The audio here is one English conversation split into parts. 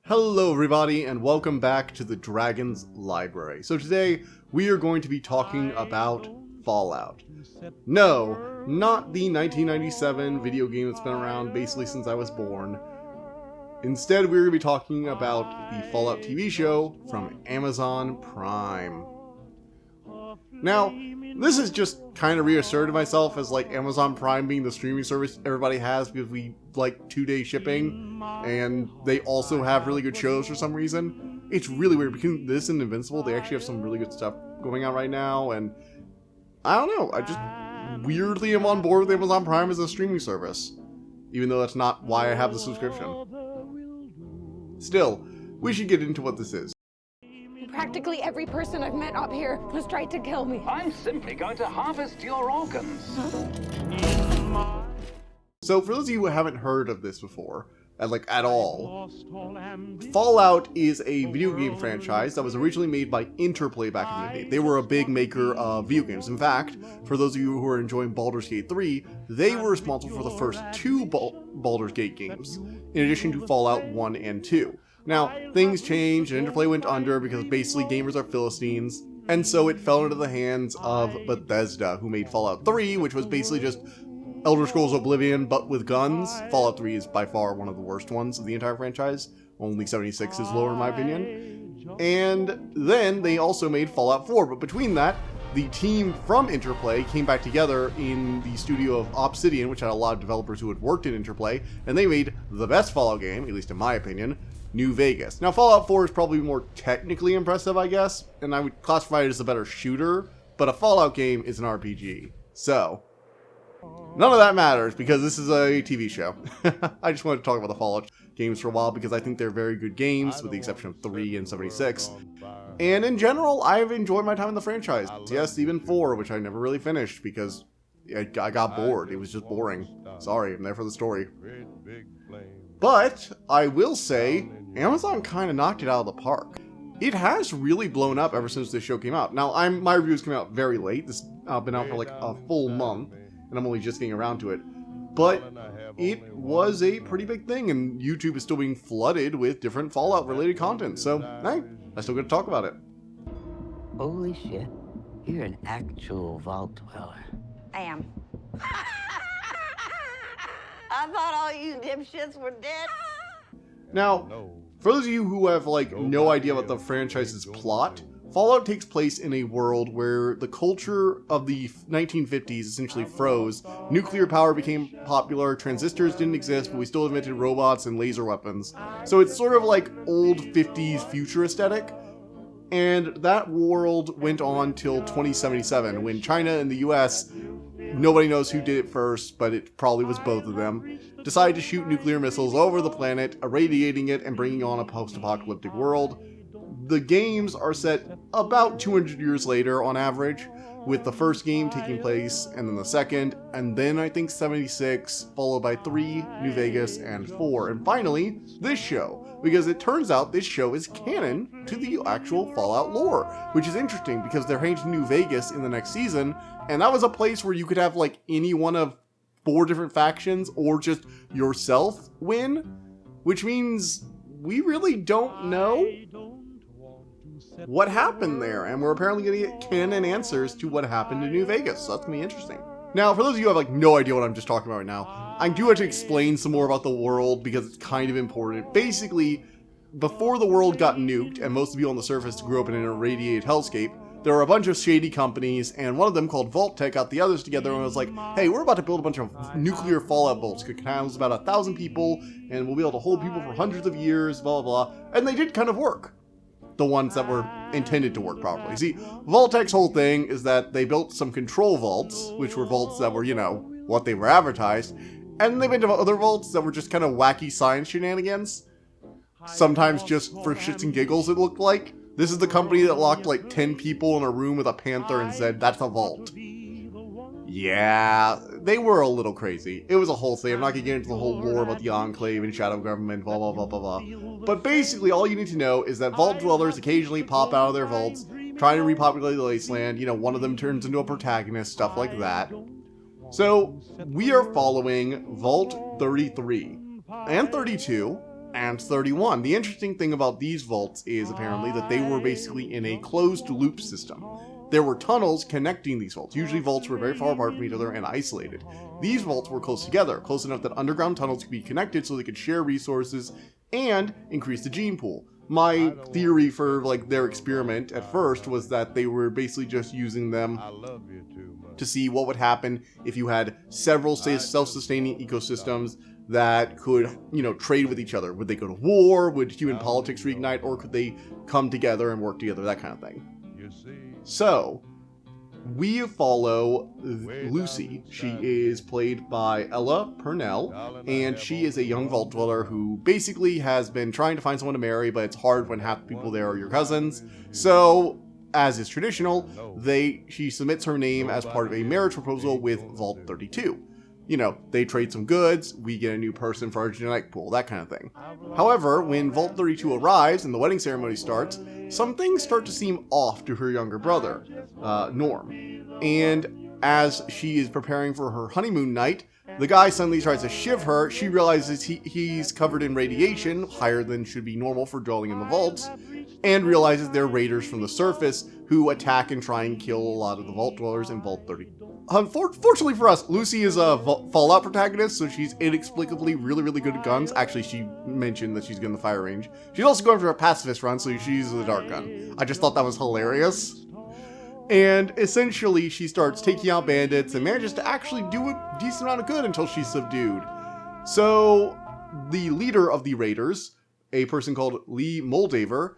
Hello everybody and welcome back to the Dragon's Library. So today we are going to be talking about Fallout. No, not the 1997 video game that's been around basically since I was born. Instead we're going to be talking about the Fallout TV show from Amazon Prime. Now, this is just kind of reasserted myself as like Amazon Prime being the streaming service everybody has because we like 2-day shipping and they also have really good shows for some reason. It's really weird. Between this and Invincible, they actually have some really good stuff going on right now, and I don't know, I just weirdly am on board with Amazon Prime as a streaming service, even though that's not why I have the subscription. Still, we should get into what this is. Practically every person I've met up here has tried to kill me. I'm simply going to harvest your organs. So for those of you who haven't heard of this before, at all, Fallout is a video game franchise that was originally made by Interplay back in the day. They were a big maker of video games. In fact, for those of you who are enjoying Baldur's Gate 3, they were responsible for the first two Baldur's Gate games, in addition to Fallout 1 and 2. Now, things changed and Interplay went under because basically gamers are Philistines, and so it fell into the hands of Bethesda, who made Fallout 3, which was basically just Elder Scrolls Oblivion, but with guns. Fallout 3 is by far one of the worst ones of the entire franchise. Only 76 is lower in my opinion. And then they also made Fallout 4, but between that, the team from Interplay came back together in the studio of Obsidian, which had a lot of developers who had worked in Interplay, and they made the best Fallout game, at least in my opinion, New Vegas. Now, Fallout 4 is probably more technically impressive, I guess, and I would classify it as a better shooter, but a Fallout game is an RPG. So, none of that matters because this is a TV show. I just wanted to talk about the Fallout games for a while because I think they're very good games, with the exception of 3 and 76. And in general, I've enjoyed my time in the franchise. Yes, even 4, which I never really finished because I got bored. It was just boring. Sorry, I'm there for the story. But I will say, Amazon kind of knocked it out of the park. It has really blown up ever since this show came out. Now, my reviews came out very late. This been out for like a full month, and I'm only just getting around to it. But it was a pretty big thing, and YouTube is still being flooded with different Fallout-related content. So, hey, I still get to talk about it. Holy shit, you're an actual vault dweller. I am. I thought all you dipshits were dead. Now, for those of you who have no idea about the franchise's plot, Fallout takes place in a world where the culture of the 1950s essentially froze. Nuclear power became popular, transistors didn't exist, but we still invented robots and laser weapons. So it's sort of like old 50s future aesthetic. And that world went on till 2077, when China and the US, nobody knows who did it first, but it probably was both of them, decided to shoot nuclear missiles over the planet, irradiating it and bringing on a post-apocalyptic world. The games are set about 200 years later on average, with the first game taking place, and then the second, and then I think 76, followed by 3, New Vegas, and 4, and finally, this show, because it turns out this show is canon to the actual Fallout lore, which is interesting because they're heading to New Vegas in the next season, and that was a place where you could have any one of 4 different factions, or just yourself win, which means we really don't know what happened there, and we're apparently going to get canon answers to what happened in New Vegas, so that's going to be interesting. Now, for those of you who have no idea what I'm just talking about right now, I do have to explain some more about the world because it's kind of important. Basically, before the world got nuked, and most of you on the surface grew up in an irradiated hellscape, there were a bunch of shady companies, and one of them called Vault-Tec got the others together and was like, hey, we're about to build a bunch of nuclear fallout vaults. It can house about 1,000 people, and we'll be able to hold people for hundreds of years, blah, blah, blah. And they did kind of work. The ones that were intended to work properly. See, Vault-Tec's whole thing is that they built some control vaults, which were vaults that were, what they were advertised, and they went to other vaults that were just kind of wacky science shenanigans. Sometimes just for shits and giggles, it looked like. This is the company that locked 10 people in a room with a panther and said, that's a vault. Yeah, they were a little crazy. It was a whole thing. I'm not going to get into the whole lore about the Enclave and Shadow Government, blah, blah, blah, blah, blah. But basically, all you need to know is that vault dwellers occasionally pop out of their vaults, trying to repopulate the wasteland. One of them turns into a protagonist, stuff like that. So, we are following Vault 33, and 32, and 31. The interesting thing about these vaults is apparently that they were basically in a closed loop system. There were tunnels connecting these vaults. Usually vaults were very far apart from each other and isolated. These vaults were close together, close enough that underground tunnels could be connected so they could share resources and increase the gene pool. My theory for like their experiment at first was that they were basically just using them to see what would happen if you had several self-sustaining ecosystems that could, trade with each other. Would they go to war? Would human politics reignite? Or could they come together and work together? That kind of thing. So, we follow Lucy. She is played by Ella Purnell, and she is a young vault dweller who basically has been trying to find someone to marry, but it's hard when half the people there are your cousins. So, as is traditional, she submits her name as part of a marriage proposal with Vault 32. They trade some goods, we get a new person for our genetic pool, that kind of thing. However, when Vault 32 arrives and the wedding ceremony starts, some things start to seem off to her younger brother, Norm. And as she is preparing for her honeymoon night, the guy suddenly tries to shiv her. She realizes he's covered in radiation, higher than should be normal for dwelling in the vaults, and realizes they're raiders from the surface who attack and try and kill a lot of the vault dwellers in Vault 30. Unfortunately for us, Lucy is a Fallout protagonist, so she's inexplicably really, really good at guns. Actually, she mentioned that she's good in the fire range. She's also going for a pacifist run, so she uses a dart gun. I just thought that was hilarious. And essentially, she starts taking out bandits and manages to actually do a decent amount of good until she's subdued. So, the leader of the raiders, a person called Lee Moldaver,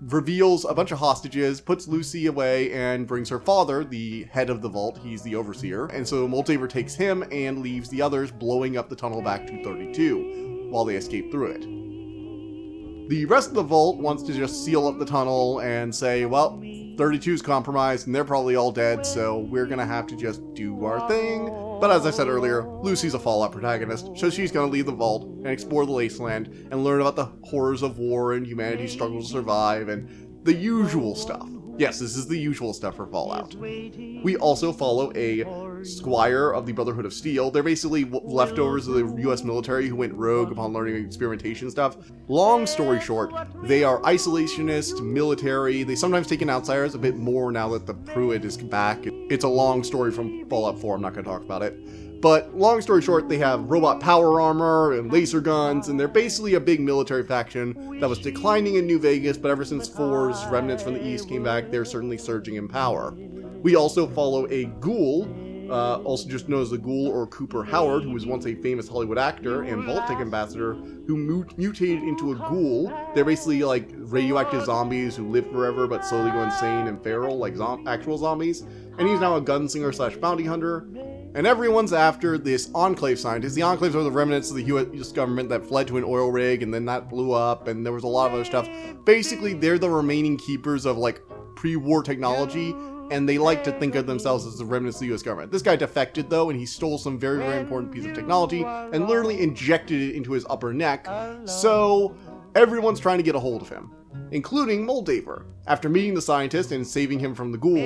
reveals a bunch of hostages, puts Lucy away, and brings her father, the head of the vault. He's the overseer. And so Moldaver takes him and leaves the others, blowing up the tunnel back to 32 while they escape through it. The rest of the vault wants to just seal up the tunnel and say, well, 32's compromised and they're probably all dead, so we're gonna have to just do our thing. But as I said earlier, Lucy's a Fallout protagonist, so she's gonna leave the vault and explore the wasteland and learn about the horrors of war and humanity's struggle to survive and the usual stuff. Yes, this is the usual stuff for Fallout. We also follow a squire of the Brotherhood of Steel. They're basically leftovers of the US military who went rogue upon learning experimentation stuff. Long story short, they are isolationist, military. They sometimes take in outsiders a bit more now that the Pruitt is back. It's a long story from Fallout 4, I'm not going to talk about it. But long story short, they have robot power armor and laser guns, and they're basically a big military faction that was declining in New Vegas, but ever since 4's remnants from the East came back, they're certainly surging in power. We also follow a ghoul, also just known as the Ghoul or Cooper Howard, who was once a famous Hollywood actor and Vault-Tec ambassador, who mutated into a ghoul. They're basically like radioactive zombies who live forever but slowly go insane and feral, like actual zombies. And he's now a gunslinger slash bounty hunter. And everyone's after this Enclave scientist. The Enclaves are the remnants of the US government that fled to an oil rig and then that blew up and there was a lot of other stuff. Basically, they're the remaining keepers of like pre-war technology, and they like to think of themselves as the remnants of the US government. This guy defected though, and he stole some very, very important piece of technology and literally injected it into his upper neck. So everyone's trying to get a hold of him, including Moldaver. After meeting the scientist and saving him from the ghoul,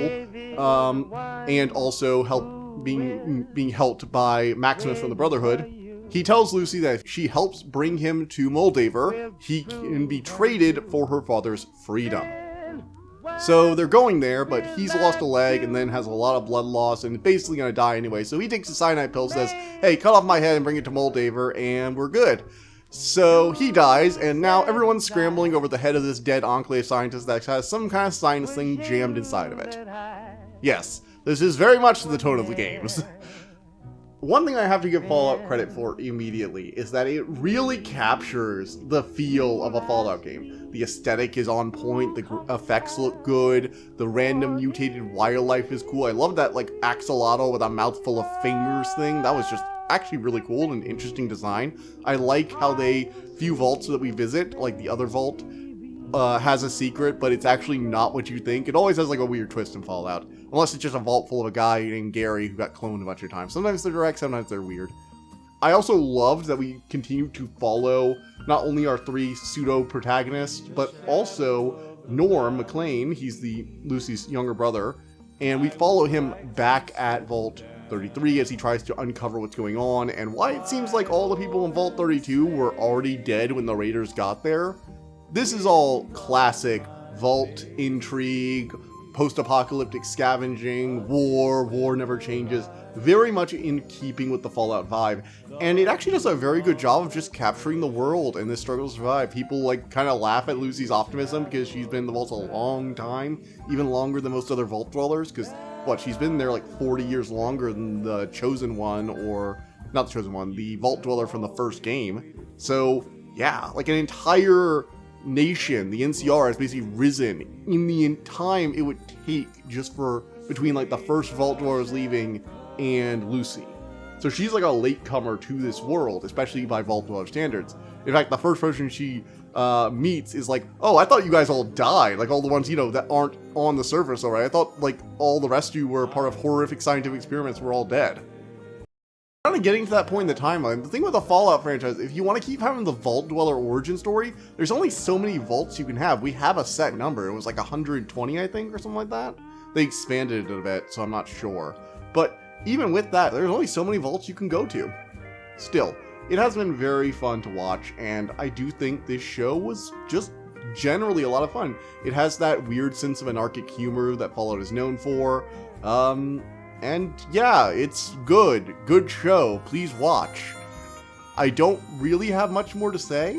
and also being helped by Maximus from the Brotherhood, he tells Lucy that if she helps bring him to Moldaver, he can be traded for her father's freedom. So they're going there, but he's lost a leg and then has a lot of blood loss and is basically going to die anyway. So he takes a cyanide pill, says, hey, cut off my head and bring it to Moldaver and we're good. So he dies, and now everyone's scrambling over the head of this dead Enclave scientist that has some kind of science thing jammed inside of it. Yes, this is very much the tone of the games. One thing I have to give Fallout credit for immediately is that it really captures the feel of a Fallout game. The aesthetic is on point, the effects look good, the random mutated wildlife is cool. I love that like axolotl with a mouthful of fingers thing. That was just actually really cool and interesting design. I like how they few vaults that we visit, like the other vault, has a secret, but it's actually not what you think. It always has like a weird twist in Fallout. Unless it's just a vault full of a guy named Gary who got cloned a bunch of times. Sometimes they're direct, sometimes they're weird. I also loved that we continue to follow not only our three pseudo-protagonists, but also Norm McLean. He's Lucy's younger brother. And we follow him back at Vault 33 as he tries to uncover what's going on and why it seems like all the people in Vault 32 were already dead when the Raiders got there. This is all classic Vault intrigue, post-apocalyptic scavenging, war never changes, very much in keeping with the Fallout vibe, and it actually does a very good job of just capturing the world and this struggle to survive. People like kind of laugh at Lucy's optimism because she's been in the vault a long time, even longer than most other vault dwellers, because she's been there like 40 years longer than the Chosen One, or not the Chosen One, the Vault Dweller from the first game. So yeah, like an entire nation, the NCR, has basically risen in the time it would take just for between like the first Vault Dwellers leaving and Lucy. So she's like a latecomer to this world, especially by Vault Dweller standards. In fact, the first person she meets is like, oh, I thought you guys all died, like all the ones, you know, that aren't on the surface already. I thought like all the rest of you were part of horrific scientific experiments, were all dead. Kind of getting to that point in the timeline, the thing with the Fallout franchise, if you want to keep having the Vault Dweller origin story, there's only so many vaults you can have. We have a set number. It was like 120, I think, or something like that. They expanded it a bit, so I'm not sure. But even with that, there's only so many vaults you can go to. Still, it has been very fun to watch, and I do think this show was just generally a lot of fun. It has that weird sense of anarchic humor that Fallout is known for. And yeah, it's good. Good show. Please watch. I don't really have much more to say,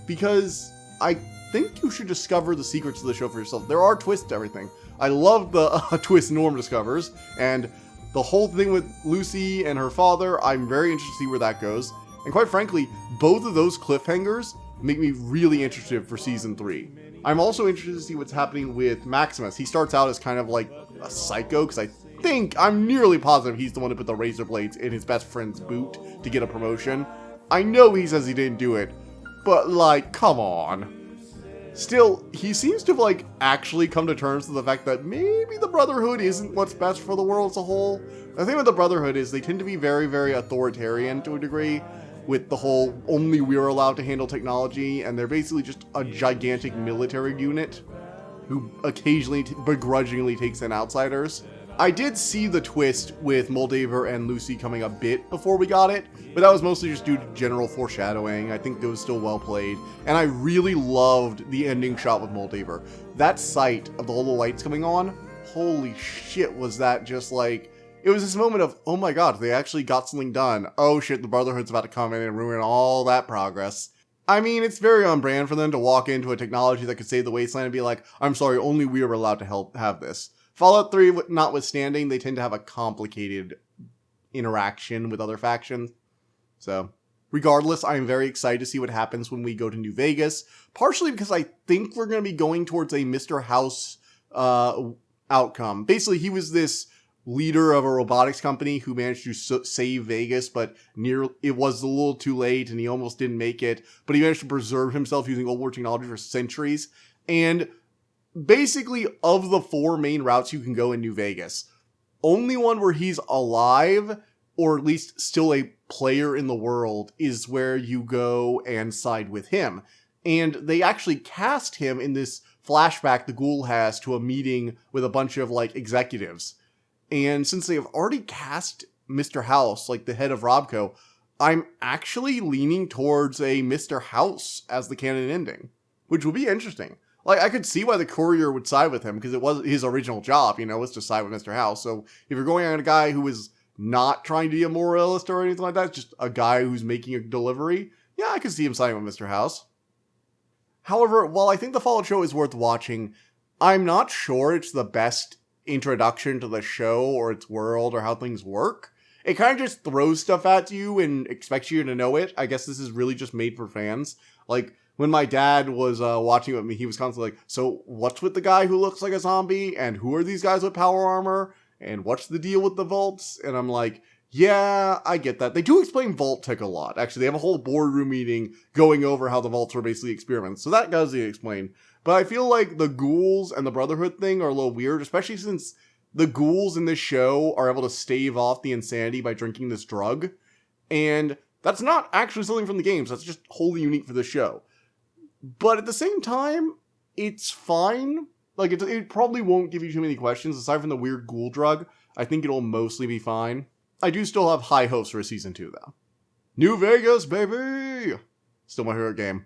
because I think you should discover the secrets of the show for yourself. There are twists to everything. I love the twist Norm discovers, and the whole thing with Lucy and her father, I'm very interested to see where that goes. And quite frankly, both of those cliffhangers make me really interested for Season 3. I'm also interested to see what's happening with Maximus. He starts out as kind of like a psycho, because I'm nearly positive he's the one who put the razor blades in his best friend's boot to get a promotion. I know he says he didn't do it, but like, come on. Still, he seems to have like actually come to terms with the fact that maybe the Brotherhood isn't what's best for the world as a whole. The thing with the Brotherhood is they tend to be very, very authoritarian to a degree, with the whole only we're allowed to handle technology, and they're basically just a gigantic military unit who occasionally begrudgingly takes in outsiders. I did see the twist with Moldaver and Lucy coming a bit before we got it, but that was mostly just due to general foreshadowing. I think it was still well played, and I really loved the ending shot with Moldaver. That sight of all the lights coming on, holy shit, was that just like, it was this moment of, oh my god, they actually got something done. Oh shit, the Brotherhood's about to come in and ruin all that progress. I mean, it's very on brand for them to walk into a technology that could save the wasteland and be like, I'm sorry, only we are allowed to have this. Fallout 3 notwithstanding, they tend to have a complicated interaction with other factions. So, regardless, I'm very excited to see what happens when we go to New Vegas, partially because I think we're going to be going towards a Mr. House outcome. Basically, he was this leader of a robotics company who managed to save Vegas, but it was a little too late and he almost didn't make it, but he managed to preserve himself using old war technology for centuries. And basically, of the 4 main routes you can go in New Vegas, only one where he's alive, or at least still a player in the world, is where you go and side with him. And they actually cast him in this flashback the Ghoul has to a meeting with a bunch of like executives. And since they have already cast Mr. House, like the head of Robco, I'm actually leaning towards a Mr. House as the canon ending, which would be interesting. Like, I could see why the Courier would side with him, because it was his original job, you know, was to side with Mr. House. So if you're going on a guy who is not trying to be a moralist or anything like that, just a guy who's making a delivery, yeah, I could see him siding with Mr. House. However, while I think the Fallout show is worth watching, I'm not sure it's the best introduction to the show or its world or how things work. It kind of just throws stuff at you and expects you to know it. I guess this is really just made for fans. Like, when my dad was watching with me, he was constantly like, so what's with the guy who looks like a zombie? And who are these guys with power armor? And what's the deal with the vaults? And I'm like, yeah, I get that. They do explain vault tech a lot. Actually, they have a whole boardroom meeting going over how the vaults are basically experiments. So that does get explained. But I feel like the ghouls and the Brotherhood thing are a little weird, especially since the ghouls in this show are able to stave off the insanity by drinking this drug. And that's not actually something from the games. That's just wholly unique for the show. But at the same time, it's fine. Like, it probably won't give you too many questions. Aside from the weird ghoul drug, I think it'll mostly be fine. I do still have high hopes for a season 2 though. New Vegas, baby! Still my favorite game.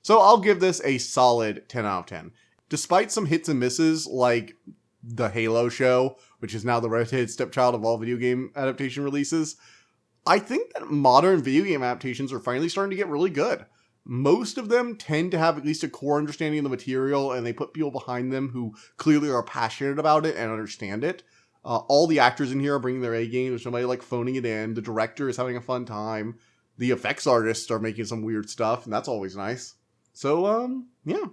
So I'll give this a solid 10 out of 10. Despite some hits and misses like the Halo show, which is now the redheaded stepchild of all video game adaptation releases, I think that modern video game adaptations are finally starting to get really good. Most of them tend to have at least a core understanding of the material, and they put people behind them who clearly are passionate about it and understand it. All the actors in here are bringing their A game. There's nobody like phoning it in. The director is having a fun time. The effects artists are making some weird stuff, and that's always nice. So, yeah.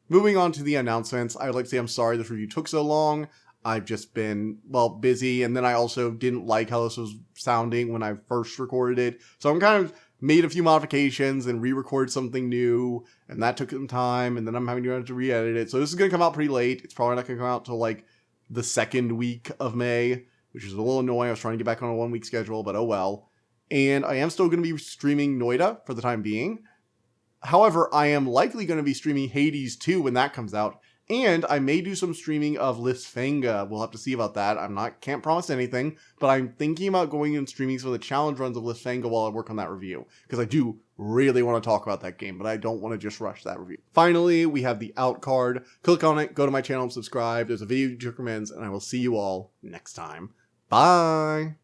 Moving on to the announcements, I would like to say I'm sorry this review took so long. I've just been, well, busy, and then I also didn't like how this was sounding when I first recorded it. So I'm kind of made a few modifications and re-recorded something new, and that took some time, and then I'm having to re-edit it. So this is going to come out pretty late. It's probably not going to come out till like the second week of May, which is a little annoying. I was trying to get back on a 1 week schedule, but oh well. And I am still going to be streaming Noida for the time being. However, I am likely going to be streaming Hades 2 when that comes out. And I may do some streaming of Lysfanga. We'll have to see about that. Can't promise anything, but I'm thinking about going and streaming some of the challenge runs of Lysfanga while I work on that review. Because I do really want to talk about that game, but I don't want to just rush that review. Finally, we have the out card. Click on it, go to my channel and subscribe. There's a video to recommend, and I will see you all next time. Bye!